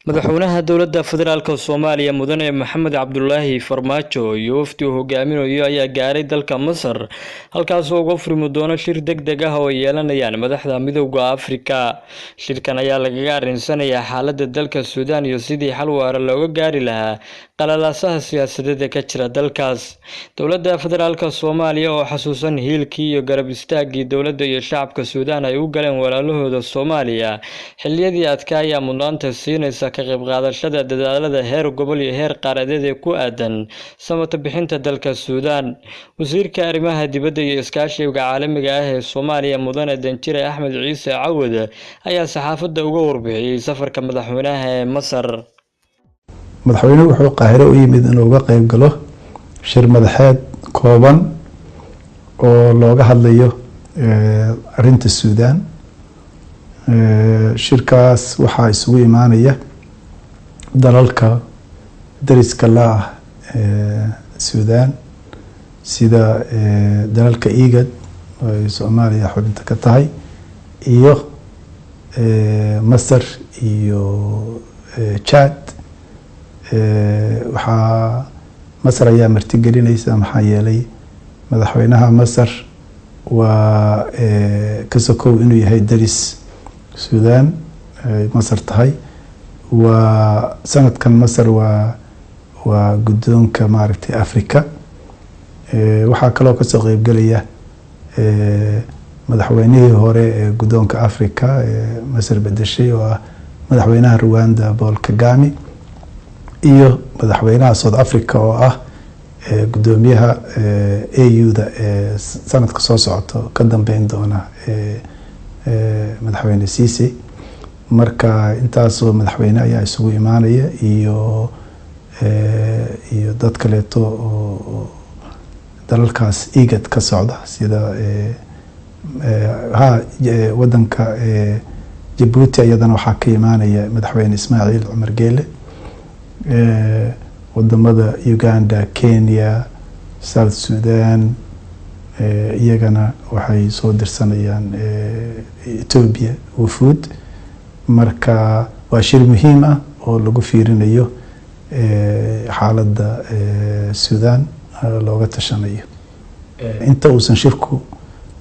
madaxweynaha dowladda federaalka Soomaaliya mudane Maxamed Cabdullaahi Farmaajo iyo wafdi uu hogaaminayo ayaa gaaray dalka Masar halkaas oo uga furmi doona shir degdeg ah oo yeelanayaan madaxda midowga Afrika. Shirkan ayaa lagaga arinsanayaa xaaladda dalka Suudaan iyo sidii xal waara looga gaari lahaa qalalaasaha siyaasadeed ee ka jira dalkaas. Dowladda federaalka Soomaaliya oo xasuusan hiilkii iyo garab istaagii dowladda iyo shacabka Suudaan ay u galeen walaalahooda Soomaaliya xilliyadii adkaa ayaa mudnaanta siinaysa ka qayb qaadashada dadaalada heer gobol iyo heer qaaradeed ee ku aadan samata bixinta dalka Suudaan. Wasiirka arrimaha dibadda iyo iskaashiga caalamiga ah ee Soomaaliya mudane Danjire Axmed Ciise Cawad ayaa saxaafadda uga warbixiyay safarka madaxweynaha ee Masar. madaxweynuhu wuxuu Qaahiro u yimid inuu uga qayb galo shir madaxeed kooban oo looga hadlayo arrinta Suudaan. shirkaas waxaa isugu imaanaya dalalka dariska la ah Suudaan sida dalalka IGAD oo ay Soomaaliya xubinta ka tahay iyo Masar iyo Chad. waxaa Masar ayaa martigelinaysa maxaa yeelay madaxweynaha Masar waa ka sokow inuu yahay daris Suudaan Masar tahay waa sanadkan Masar waa guddoonka maaragtay Afrika. waxaa kaloo ka soo qayb galaya madaxweynihii hore ee guddoonka Afrika ee Masar bedeshay oo ah madaxweynaha Rwanda Paul Kagame iyo madaxweynaha South Africa oo ah gudoomiyaha AU-da ee sanadka soo socota ka dambeyn doona madaxweyne Sisi. marka intaas oo madaxweyne ayaa isugu imaanaya iyo dad kale oo dalalkaas IGAD ka socda sida wadanka Djibouti ayadana waxaa ka imaanaya madaxweyne Ismaaciil Cumar Geele. wadamada Uganda, Kenya, South Sudan iyagana waxay soo dirsanayaan Ethiopia wufuud. marka waa shir muhiim ah oo lagu fiirinayo xaaladda Suudaan looga tashanayo. inta uusan shirku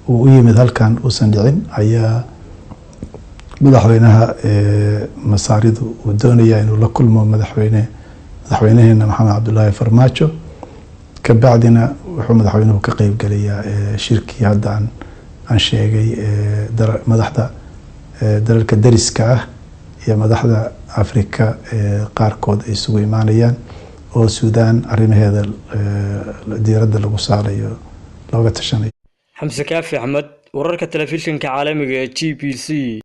u yimid halkan uusan dhicin ayaa madaxweynaha Masaaridu uu doonaya inuu la kulmo madaxweynaheena Maxamed Cabdullaahi Farmaajo. ka bacdina wuxuu madaxweynuhu ka qayb galayaa shirkii hadda aan sheegay madaxda dalalka dariska ah iyo madaxda Afrika qaarkood ay isugu imaanayaan oo Suudaan arrimaheeda diiradda lagu saarayo looga tashanayo. Xamse Kaafi Axmed, wararka telefishinka caalamiga ee GBC.